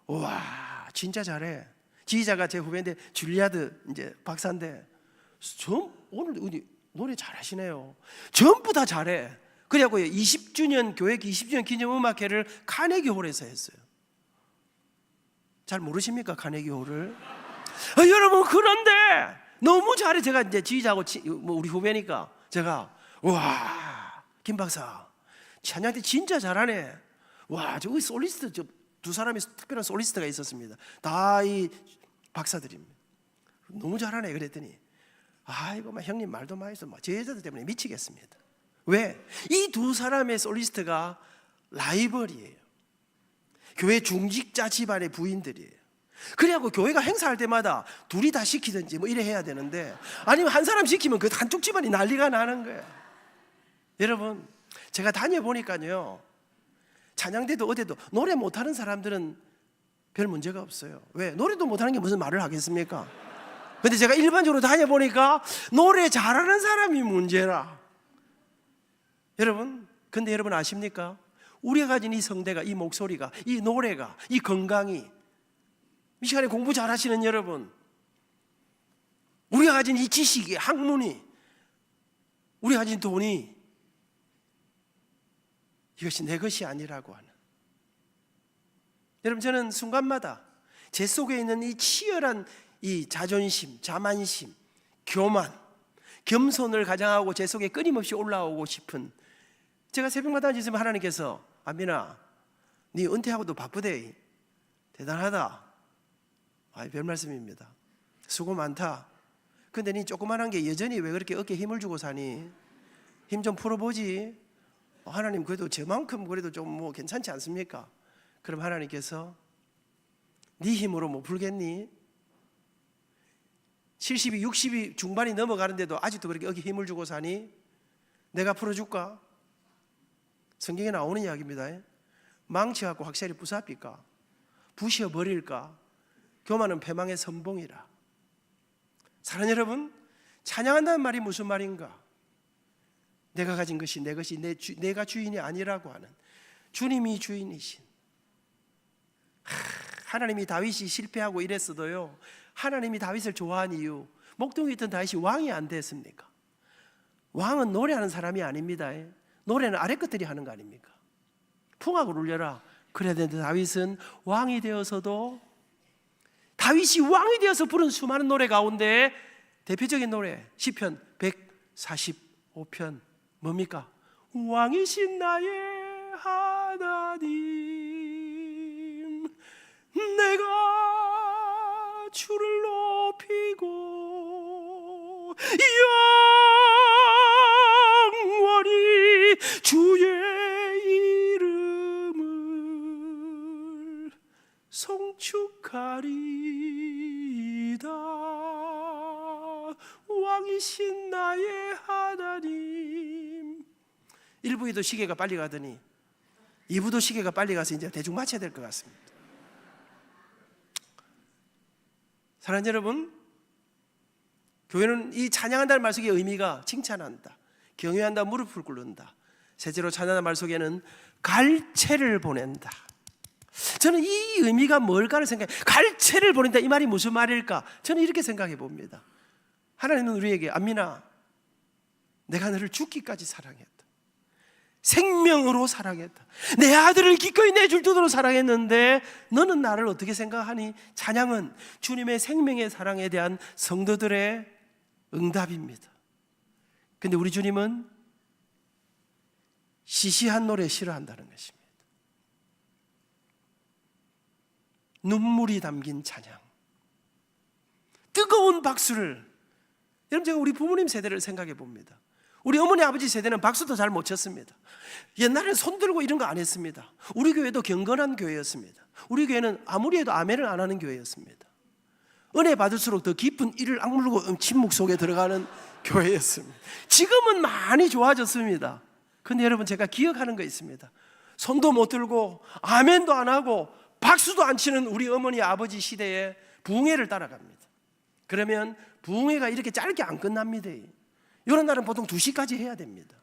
와 진짜 잘해. 지휘자가 제 후배인데 줄리아드 이제 박사인데, 오늘 노래 잘하시네요. 전부 다 잘해. 그래갖고 20주년 교회 20주년 기념음악회를 카네기홀에서 했어요. 잘 모르십니까, 카네기홀을? 여러분, 그런데 너무 잘해. 제가 이제 지휘자하고 우리 후배니까 제가, 와 김 박사 찬양 때 진짜 잘하네. 와 저기 솔리스트, 저 두 사람이 특별한 솔리스트가 있었습니다. 다 이 박사들입니다. 너무 잘하네. 그랬더니, 아이고 막 형님 말도 많이 해서 제 여자들 때문에 미치겠습니다. 왜? 이 두 사람의 솔리스트가 라이벌이에요. 교회 중직자 집안의 부인들이에요. 그래갖고 교회가 행사할 때마다 둘이 다 시키든지 뭐 이래 해야 되는데, 아니면 한 사람 시키면 그 한쪽 집안이 난리가 나는 거예요. 여러분, 제가 다녀보니까요, 찬양대도 어디도 노래 못하는 사람들은 별 문제가 없어요. 왜? 노래도 못하는 게 무슨 말을 하겠습니까? 근데 제가 일반적으로 다녀보니까 노래 잘하는 사람이 문제라. 여러분, 근데 여러분 아십니까? 우리가 가진 이 성대가, 이 목소리가, 이 노래가, 이 건강이, 이 시간에 공부 잘하시는 여러분, 우리가 가진 이 지식이, 학문이, 우리가 가진 돈이, 이것이 내 것이 아니라고 하는. 여러분, 저는 순간마다 제 속에 있는 이 치열한 이 자존심, 자만심, 교만, 겸손을 가장하고 제 속에 끊임없이 올라오고 싶은, 제가 새벽마다 앉으시면 하나님께서, 아민아 네 은퇴하고도 바쁘대, 대단하다. 별 말씀입니다. 수고 많다. 근데 네 조그만한 게 여전히 왜 그렇게 어깨에 힘을 주고 사니? 힘 좀 풀어보지. 하나님 그래도 저만큼 그래도 좀 뭐 괜찮지 않습니까? 그럼 하나님께서, 네 힘으로 뭐 풀겠니? 70이 60이 중반이 넘어가는데도 아직도 그렇게 어깨에 힘을 주고 사니? 내가 풀어줄까? 성경에 나오는 이야기입니다. 망치갖고 확실히 부사삐까? 부셔버릴까? 교만은 패망의 선봉이라. 사랑하는 여러분, 찬양한다는 말이 무슨 말인가? 내가 가진 것이 내 것이, 내가 주인이 아니라고 하는, 주님이 주인이신. 하나님이 다윗이 실패하고 이랬어도요, 하나님이 다윗을 좋아한 이유, 목동에 있던 다윗이 왕이 안 됐습니까? 왕은 노래하는 사람이 아닙니다. 노래는 아래 것들이 하는 거 아닙니까? 풍악을 울려라 그래야 되는데, 다윗은 왕이 되어서도, 다윗이 왕이 되어서 부른 수많은 노래 가운데 대표적인 노래 시편 145편 뭡니까? 왕이신 나의 하나님, 내가 주를 높이고 영원히 주의 이름을 송축하리이다. 왕이신 나의 하나님. 1부에도 시계가 빨리 가더니 2부도 시계가 빨리 가서 이제 대충 맞춰야 될 것 같습니다. 사랑하는 여러분, 교회는 이 찬양한다는 말 속의 의미가 칭찬한다, 경외한다, 무릎을 꿇는다. 셋째로 찬양하는 말 속에는 갈채를 보낸다. 저는 이 의미가 뭘까를 생각해요. 갈채를 보낸다, 이 말이 무슨 말일까? 저는 이렇게 생각해 봅니다. 하나님은 우리에게 안민아, 내가 너를 죽기까지 사랑했다, 생명으로 사랑했다, 내 아들을 기꺼이 내줄 정도로 사랑했는데 너는 나를 어떻게 생각하니? 찬양은 주님의 생명의 사랑에 대한 성도들의 응답입니다. 근데 우리 주님은 시시한 노래 싫어한다는 것입니다. 눈물이 담긴 찬양, 뜨거운 박수를. 여러분, 제가 우리 부모님 세대를 생각해 봅니다. 우리 어머니 아버지 세대는 박수도 잘 못 쳤습니다. 옛날에는 손 들고 이런 거 안 했습니다. 우리 교회도 경건한 교회였습니다. 우리 교회는 아무리 해도 아멘을 안 하는 교회였습니다. 은혜 받을수록 더 깊은 이를 악물고 침묵 속에 들어가는 교회였습니다. 지금은 많이 좋아졌습니다. 근데 여러분, 제가 기억하는 거 있습니다. 손도 못 들고 아멘도 안 하고 박수도 안 치는 우리 어머니 아버지 시대에 부흥회를 따라갑니다. 그러면 부흥회가 이렇게 짧게 안 끝납니다. 이런 날은 보통 2시까지 해야 됩니다.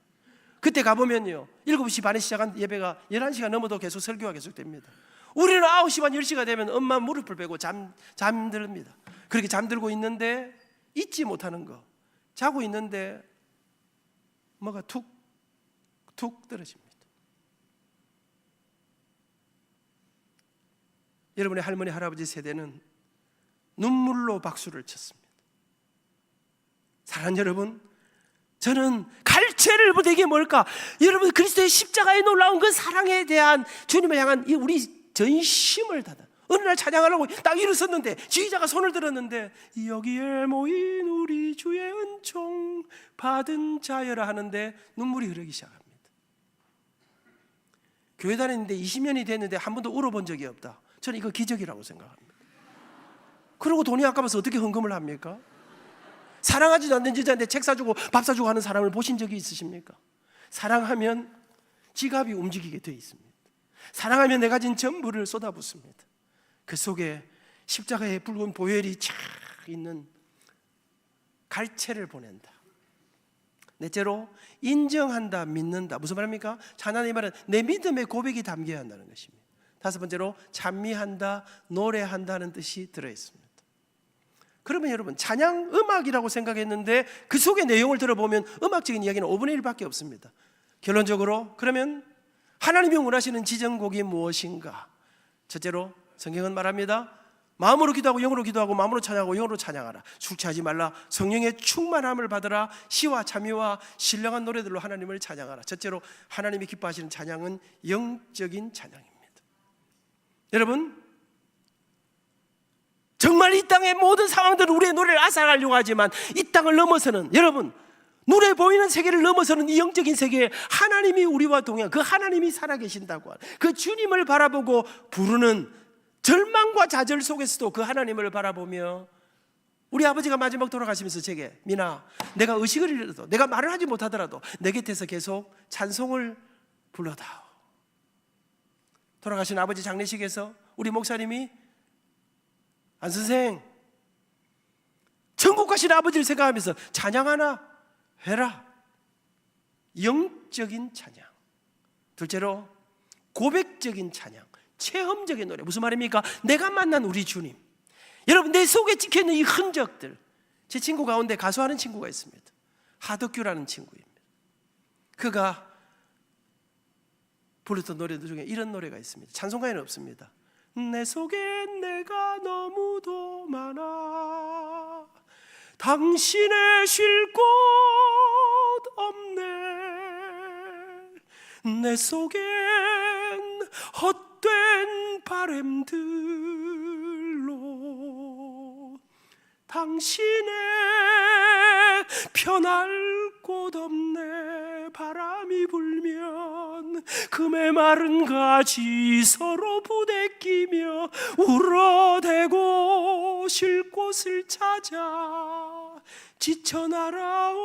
그때 가보면요, 7시 반에 시작한 예배가 11시가 넘어도 계속 설교가 계속됩니다. 우리는 9시 반 10시가 되면 엄마 무릎을 베고 잠듭니다. 그렇게 잠들고 있는데 잊지 못하는 거, 자고 있는데 뭐가 툭 떨어집니다. 여러분의 할머니 할아버지 세대는 눈물로 박수를 쳤습니다. 사랑하는 여러분, 저는 갈채를 보되 이게 뭘까? 여러분, 그리스도의 십자가에 놀라운 그 사랑에 대한 주님을 향한 이 우리 전심을 다다. 어느 날 찬양하려고 딱 일어섰는데 지휘자가 손을 들었는데 여기에 모인 우리 주의 은총 받은 자여라 하는데 눈물이 흐르기 시작합니다. 교회 다니는데 20년이 됐는데 한 번도 울어본 적이 없다. 저는 이거 기적이라고 생각합니다. 그리고 돈이 아까워서 어떻게 헌금을 합니까? 사랑하지도 않는 여자한테 책 사주고 밥 사주고 하는 사람을 보신 적이 있으십니까? 사랑하면 지갑이 움직이게 되어 있습니다. 사랑하면 내가 가진 전부를 쏟아붓습니다. 그 속에 십자가의 붉은 보혈이 쫙 있는 갈채를 보낸다. 넷째로 인정한다, 믿는다. 무슨 말입니까? 하나님의 말은 내 믿음의 고백이 담겨야 한다는 것입니다. 다섯 번째로 찬미한다, 노래한다는 뜻이 들어있습니다. 그러면 여러분, 찬양 음악이라고 생각했는데 그 속의 내용을 들어보면 음악적인 이야기는 5분의 1밖에 없습니다. 결론적으로 그러면 하나님이 원하시는 지정곡이 무엇인가? 첫째로 성경은 말합니다. 마음으로 기도하고 영으로 기도하고 마음으로 찬양하고 영으로 찬양하라. 술 취하지 말라. 성령의 충만함을 받으라. 시와 참여와 신령한 노래들로 하나님을 찬양하라. 첫째로 하나님이 기뻐하시는 찬양은 영적인 찬양입니다. 여러분, 정말 이 땅의 모든 상황들은 우리의 노래를 앗아가려고 하지만 이 땅을 넘어서는, 여러분, 눈에 보이는 세계를 넘어서는 이 영적인 세계에 하나님이 우리와 동행, 그 하나님이 살아계신다고 하는 그 주님을 바라보고 부르는 절망과 좌절 속에서도 그 하나님을 바라보며, 우리 아버지가 마지막 돌아가시면서 제게 민아, 내가 의식을 잃어도 내가 말을 하지 못하더라도 내 곁에서 계속 찬송을 불러다오. 돌아가신 아버지 장례식에서 우리 목사님이 안 선생, 천국 가신 아버지를 생각하면서 찬양 하나 해라. 영적인 찬양. 둘째로 고백적인 찬양, 체험적인 노래. 무슨 말입니까? 내가 만난 우리 주님, 여러분, 내 속에 찍혀있는 이 흔적들. 제 친구 가운데 가수하는 친구가 있습니다. 하덕규라는 친구입니다. 그가 불렀던 노래들 중에 이런 노래가 있습니다. 찬송가에는 없습니다. 내 속엔 내가 너무도 많아 당신의 쉴 곳 없네. 내 속엔 헛된 바램들로 당신의 편할 곳 없네. 바람이 불면 금의 마른 가지 서로 부대끼며 울어대고 쉴 곳을 찾아 지쳐 날아온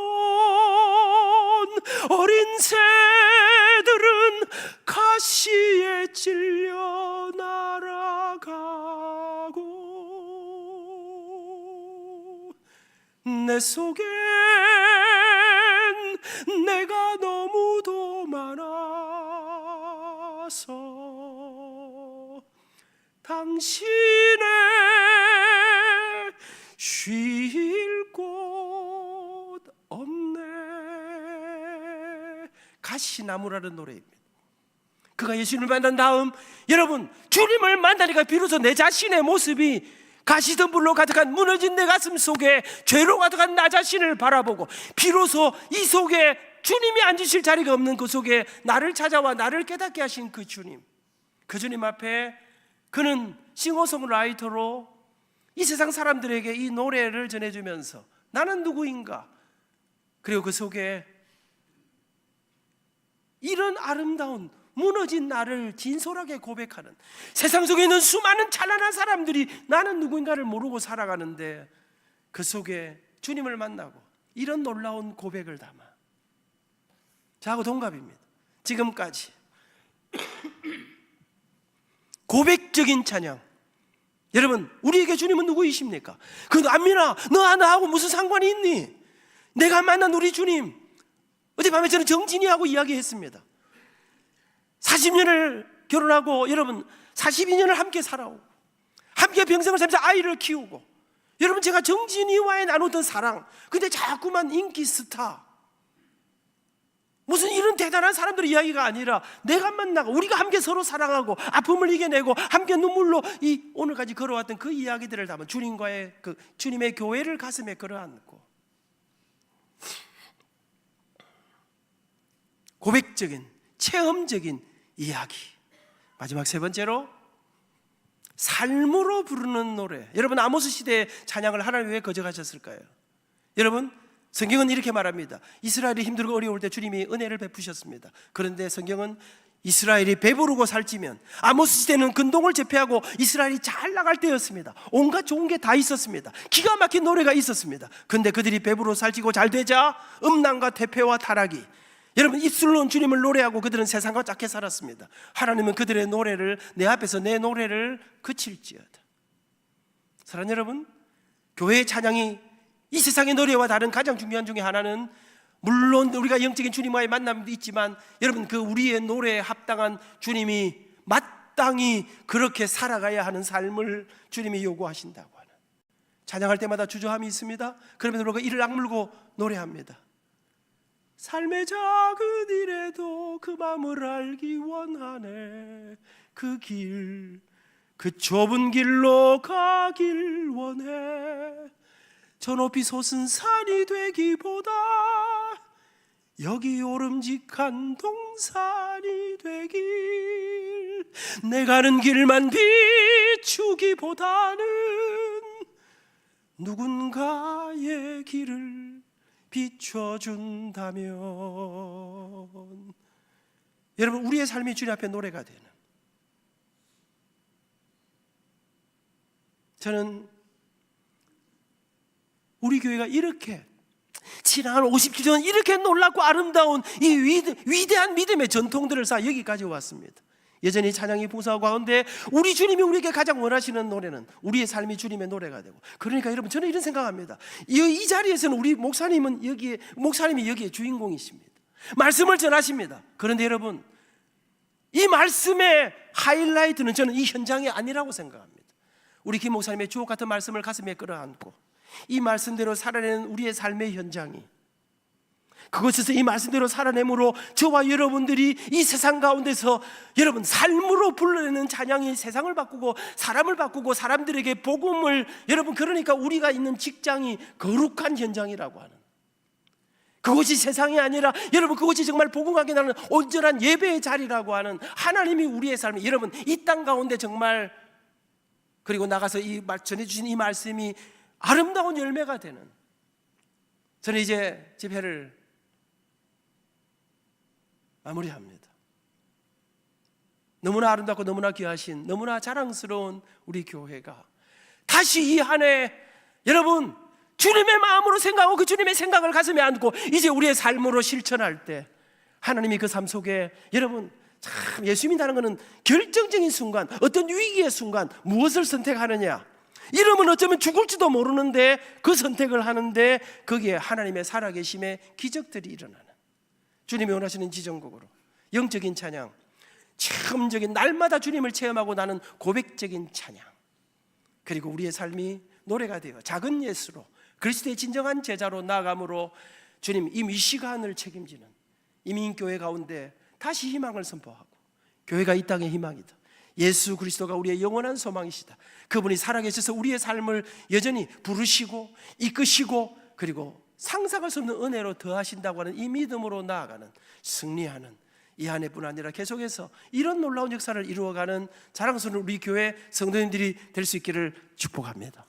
어린 새들은 가시에 찔려 날아가고 내 속엔 내가 너무도 많아서 당신의 쉴 곳 없네. 가시나무라는 노래입니다. 그가 예수님을 만난 다음 여러분 주님을 만나니까 비로소 내 자신의 모습이 가시덤불로 가득한 무너진 내 가슴 속에 죄로 가득한 나 자신을 바라보고 비로소 이 속에 주님이 앉으실 자리가 없는 그 속에 나를 찾아와 나를 깨닫게 하신 그 주님, 그 주님 앞에 그는 싱어송라이터로 이 세상 사람들에게 이 노래를 전해주면서 나는 누구인가, 그리고 그 속에 이런 아름다운 무너진 나를 진솔하게 고백하는, 세상 속에 있는 수많은 찬란한 사람들이 나는 누구인가를 모르고 살아가는데 그 속에 주님을 만나고 이런 놀라운 고백을 담아 저하고 동갑입니다. 지금까지 고백적인 찬양. 여러분 우리에게 주님은 누구이십니까? 그 안민아 너 나하고 무슨 상관이 있니? 내가 만난 우리 주님, 어젯밤에 저는 정진이하고 이야기했습니다. 40년을 결혼하고 여러분 42년을 함께 살아오고 함께 평생을 살면서 아이를 키우고, 여러분 제가 정진이와의 나누던 사랑, 근데 자꾸만 인기 스타 무슨 이런 대단한 사람들의 이야기가 아니라 내가 만나고 우리가 함께 서로 사랑하고 아픔을 이겨내고 함께 눈물로 이 오늘까지 걸어왔던 그 이야기들을 담은 주님과의 그 주님의 교회를 가슴에 끌어안고 고백적인 체험적인 이야기. 마지막 세 번째로 삶으로 부르는 노래. 여러분 아모스 시대의 찬양을 하나님 왜 거절하셨을까요? 여러분 성경은 이렇게 말합니다. 이스라엘이 힘들고 어려울 때 주님이 은혜를 베푸셨습니다. 그런데 성경은 이스라엘이 배부르고 살찌면, 아모스 시대는 근동을 제패하고 이스라엘이 잘 나갈 때였습니다. 온갖 좋은 게 다 있었습니다. 기가 막힌 노래가 있었습니다. 그런데 그들이 배부르고 살찌고 잘 되자 음란과 퇴폐와 타락이, 여러분 입술로는 주님을 노래하고 그들은 세상과 짝게 살았습니다. 하나님은 그들의 노래를 내 앞에서 내 노래를 그칠지어다. 사랑하는 여러분, 교회의 찬양이 이 세상의 노래와 다른 가장 중요한 중에 하나는, 물론 우리가 영적인 주님과의 만남도 있지만 여러분 그 우리의 노래에 합당한 주님이 마땅히 그렇게 살아가야 하는 삶을 주님이 요구하신다고 하는, 찬양할 때마다 주저함이 있습니다. 그러면 우리가 이를 악물고 노래합니다. 삶의 작은 일에도 그 마음을 알기 원하네. 그 길, 그 좁은 길로 가길 원해. 저 높이 솟은 산이 되기보다 여기 오름직한 동산이 되길, 내 가는 길만 비추기보다는 누군가의 길을 비춰준다면, 여러분 우리의 삶이 주님 앞에 노래가 되는, 저는 우리 교회가 이렇게 지난 50년 전 이렇게 놀랍고 아름다운 이 위대한 믿음의 전통들을 쌓아 여기까지 왔습니다. 여전히 찬양이 봉사하고 가운데 우리 주님이 우리에게 가장 원하시는 노래는 우리의 삶이 주님의 노래가 되고, 그러니까 여러분 저는 이런 생각합니다. 이 자리에서는 우리 목사님이 여기에 주인공이십니다. 말씀을 전하십니다. 그런데 여러분 이 말씀의 하이라이트는 저는 이 현장이 아니라고 생각합니다. 우리 김 목사님의 주옥 같은 말씀을 가슴에 끌어안고 이 말씀대로 살아내는 우리의 삶의 현장이, 그곳에서 이 말씀대로 살아내므로 저와 여러분들이 이 세상 가운데서 여러분 삶으로 불러내는 찬양이 세상을 바꾸고 사람을 바꾸고 사람들에게 복음을, 여러분 그러니까 우리가 있는 직장이 거룩한 현장이라고 하는, 그곳이 세상이 아니라 여러분 그곳이 정말 복음하게 나는 온전한 예배의 자리라고 하는, 하나님이 우리의 삶이 여러분 이 땅 가운데 정말, 그리고 나가서 전해주신 이 말씀이 아름다운 열매가 되는, 저는 이제 집회를 마무리합니다. 너무나 아름답고 너무나 귀하신 너무나 자랑스러운 우리 교회가 다시 이 한 해 여러분 주님의 마음으로 생각하고 그 주님의 생각을 가슴에 안고 이제 우리의 삶으로 실천할 때 하나님이 그 삶 속에 여러분 참 예수 믿는다는 것은 결정적인 순간, 어떤 위기의 순간 무엇을 선택하느냐, 이러면 어쩌면 죽을지도 모르는데 그 선택을 하는데 거기에 하나님의 살아계심의 기적들이 일어나는, 주님이 원하시는 지정곡으로 영적인 찬양, 체험적인 날마다 주님을 체험하고 나는 고백적인 찬양, 그리고 우리의 삶이 노래가 되어 작은 예수로 그리스도의 진정한 제자로 나아감으로 주님 이 시간을 책임지는 이민교회 가운데 다시 희망을 선포하고, 교회가 이 땅의 희망이다, 예수 그리스도가 우리의 영원한 소망이시다, 그분이 살아계셔서 우리의 삶을 여전히 부르시고 이끄시고 그리고 상상할 수 없는 은혜로 더하신다고 하는 이 믿음으로 나아가는, 승리하는 이 한 해뿐 아니라 계속해서 이런 놀라운 역사를 이루어가는 자랑스러운 우리 교회 성도님들이 될 수 있기를 축복합니다.